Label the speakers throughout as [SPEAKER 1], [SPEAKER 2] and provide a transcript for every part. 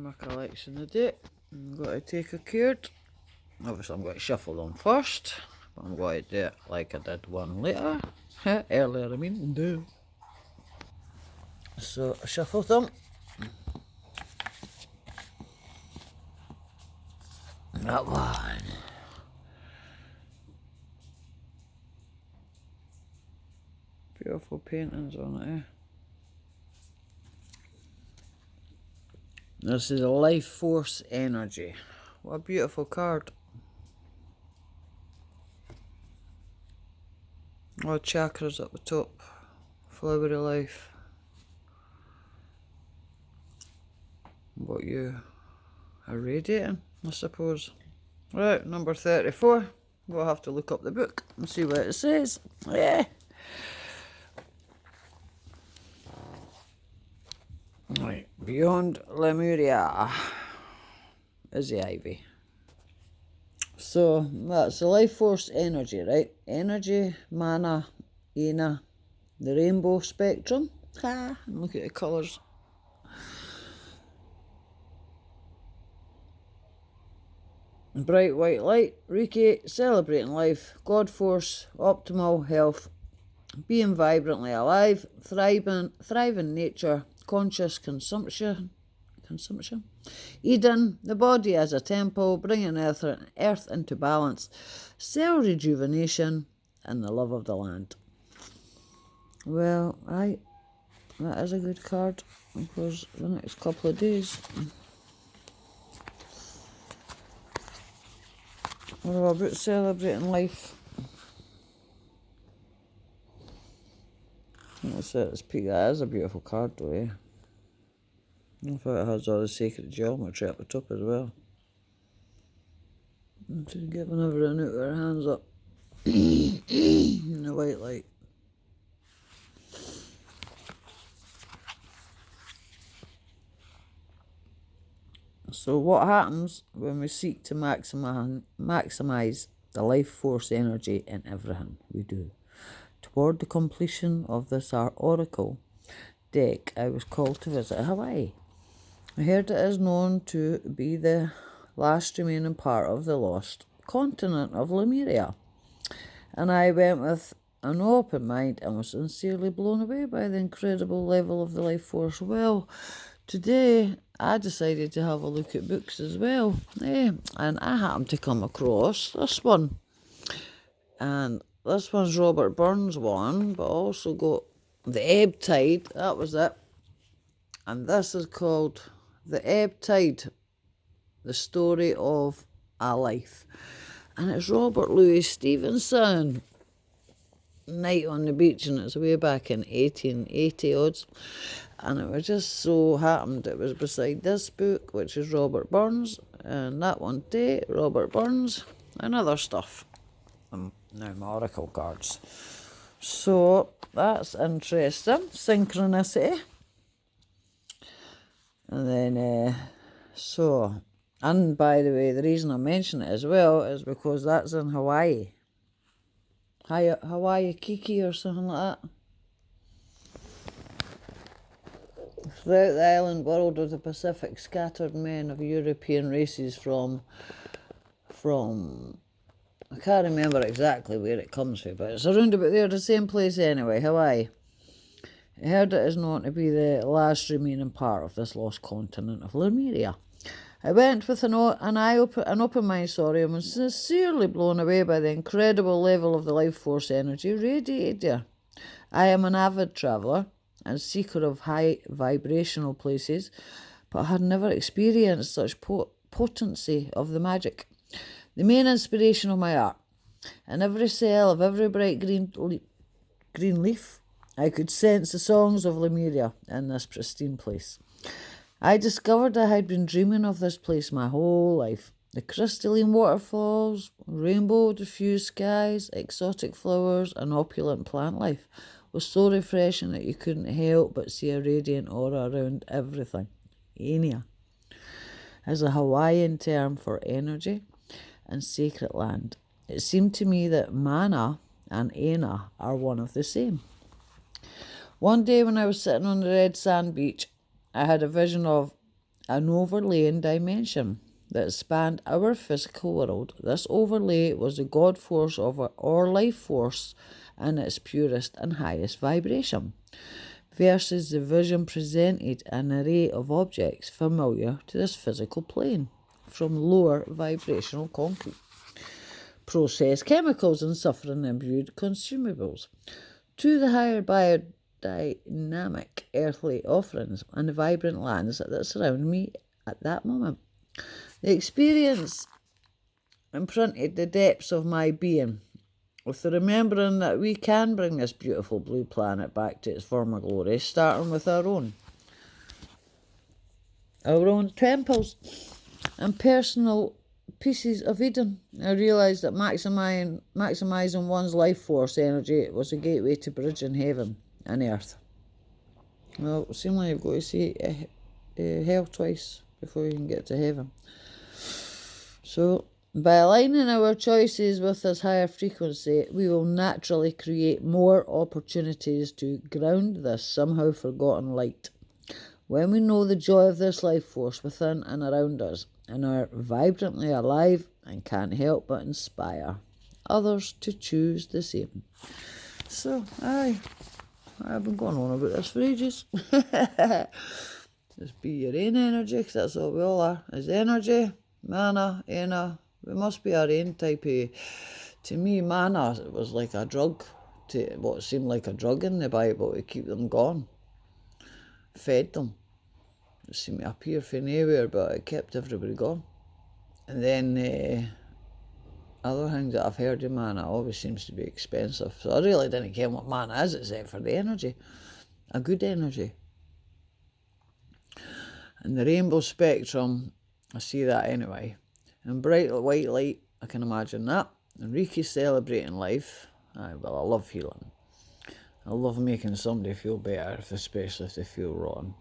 [SPEAKER 1] my collection today. I'm going to take a card. Obviously I'm going to shuffle them first, but I'm going to do it like I did one later. Earlier I mean. Do. So I shuffle them. That one. Beautiful paintings on it, eh? This is a life force energy. What a beautiful card. All chakras at the top. Flowery life. What you are radiating, I suppose. Right, number 34. We'll have to look up the book and see what it says. Yeah. Right, Beyond Lemuria is the Ivy. So that's the life force energy, right? Energy, mana, aina, the rainbow spectrum. And look at the colours. Bright white light, Reiki, celebrating life, God force, optimal health, being vibrantly alive, thriving nature, conscious consumption. Eden, the body as a temple, bringing earth into balance, cell rejuvenation, and the love of the land. Well, that is a good card because the next couple of days. What about celebrating life? That's it. That is a beautiful card, though, eh? In fact, it has all the sacred geometry at the top as well. And she's giving everyone out with her hands up in the white light. So what happens when we seek to maximize the life force energy in everything we do? Toward the completion of this oracle deck, I was called to visit Hawaii. I heard it is known to be the last remaining part of the lost continent of Lemuria, and I went with an open mind and was sincerely blown away by the incredible level of the life force. Well, today I decided to have a look at books as well, and I happened to come across this one, and this one's Robert Burns' one, but also got The Ebb Tide, that was it, and this is called The Ebb Tide, the story of a life, and it's Robert Louis Stevenson. Night on the Beach, and it's way back in 1880 odds, and it was just so happened it was beside this book, which is Robert Burns, and that one day Robert Burns and other stuff. Now my oracle cards. So that's interesting. Synchronicity. And then and by the way, the reason I mention it as well is because that's in Hawaii. Hawaii Kiki or something like that. Throughout the island world of the Pacific, scattered men of European races from I can't remember exactly where it comes from, but it's around about there, the same place anyway, Hawaii. I heard it is known to be the last remaining part of this lost continent of Lemuria. I went with an open mind, and was sincerely blown away by the incredible level of the life force energy radiated there. I am an avid traveller and seeker of high vibrational places, but had never experienced such potency of the magic. The main inspiration of my art. In every cell of every bright green leaf, I could sense the songs of Lemuria in this pristine place. I discovered I had been dreaming of this place my whole life. The crystalline waterfalls, rainbow diffused skies, exotic flowers, and opulent plant life was so refreshing that you couldn't help but see a radiant aura around everything. Aina is a Hawaiian term for energy and sacred land. It seemed to me that mana and aina are one of the same. One day when I was sitting on the red sand beach, I had a vision of an overlaying dimension that spanned our physical world. This overlay was the God force of our life force in its purest and highest vibration, versus the vision presented an array of objects familiar to this physical plane from lower vibrational concrete, processed chemicals and suffering imbued consumables, to the higher biodynamic earthly offerings and the vibrant lands that surround me at that moment. The experience imprinted the depths of my being, with the remembering that we can bring this beautiful blue planet back to its former glory, starting with our own temples and personal pieces of Eden. I realised that maximising one's life force energy was a gateway to bridging heaven and earth. Well, it seems like you've got to see hell twice before you can get to heaven. So, by aligning our choices with this higher frequency, we will naturally create more opportunities to ground this somehow forgotten light. When we know the joy of this life force within and around us, and are vibrantly alive and can't help but inspire others to choose the same. So, I've been going on about this for ages. Just be your own energy, because that's all we all are, is energy, mana, aina. We must be our own type of... To me, mana was like a drug, to what seemed like a drug in the Bible to keep them gone. Fed them. It seemed to appear from nowhere, but it kept everybody gone. And then other things that I've heard of mana always seems to be expensive. So I really didn't care what mana is, except for the energy. A good energy. And the rainbow spectrum, I see that anyway. And bright white light, I can imagine that. And Reiki celebrating life. I love healing. I love making somebody feel better, especially if they feel rotten.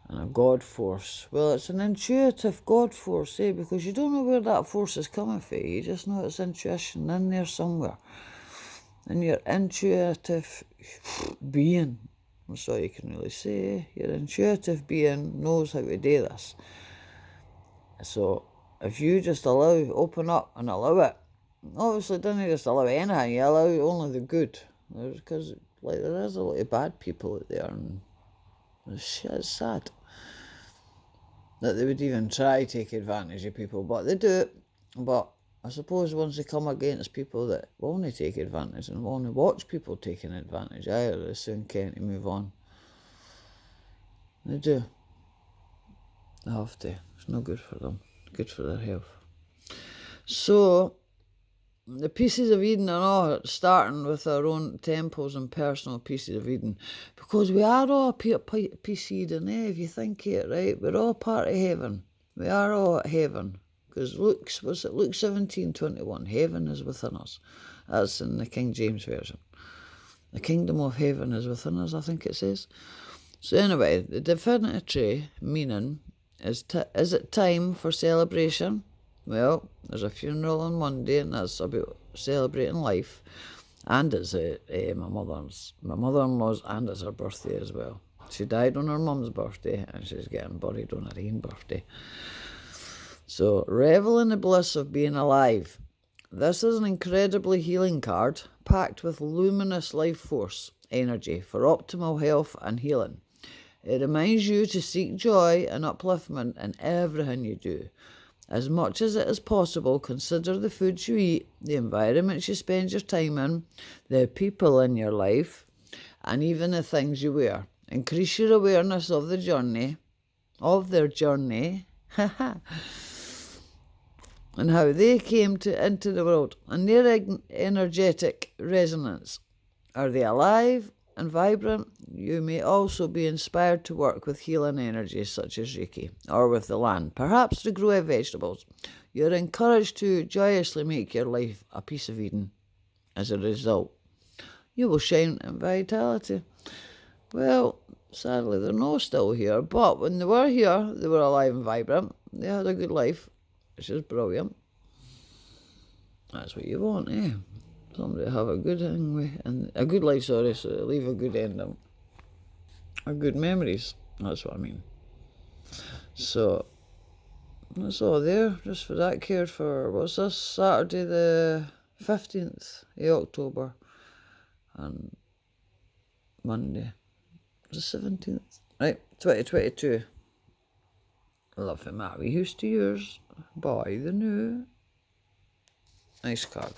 [SPEAKER 1] And a God force. Well, it's an intuitive God force, because you don't know where that force is coming from. You just know it's intuition in there somewhere. And your intuitive being, that's all you can really say. Your intuitive being knows how to do this. So if you just open up and allow it, obviously don't just allow anything, you allow only the good. Because there is a lot of bad people out there, and it's sad that they would even try to take advantage of people, but they do it. But I suppose once they come against people that want to take advantage and want to watch people taking advantage, they soon can't move on. They do. They have to. It's not good for them. Good for their health. So, the pieces of Eden are all starting with our own temples and personal pieces of Eden, because we are all a piece of Eden, if you think it, right? We're all part of heaven. We are all at heaven, because Luke 17:21, heaven is within us. That's in the King James Version. The kingdom of heaven is within us, I think it says. So anyway, the definitory meaning is it time for celebration? Well, there's a funeral on Monday, and that's about celebrating life. And it's my mother-in-law's, and it's her birthday as well. She died on her mum's birthday, and she's getting buried on her own birthday. So, revel in the bliss of being alive. This is an incredibly healing card, packed with luminous life force energy for optimal health and healing. It reminds you to seek joy and upliftment in everything you do. As much as it is possible, consider the foods you eat, the environments you spend your time in, the people in your life, and even the things you wear. Increase your awareness of their journey, and how they came into the world, and their energetic resonance. Are they alive and vibrant? You may also be inspired to work with healing energies such as Reiki, or with the land, perhaps to grow vegetables. You're encouraged to joyously make your life a piece of Eden. As a result, you will shine in vitality. Well, sadly, they're not still here, but when they were here, they were alive and vibrant. They had a good life, which is brilliant. That's what you want, Somebody to have a good thing with, and a good life, so leave a good ending. Or good memories, that's what I mean. So that's all there, just for that cared for. What's this? Saturday the 15th of October and Monday the 17th. Right, 2022. Love him, Matt. We used to yours. Buy the new. Nice cargo.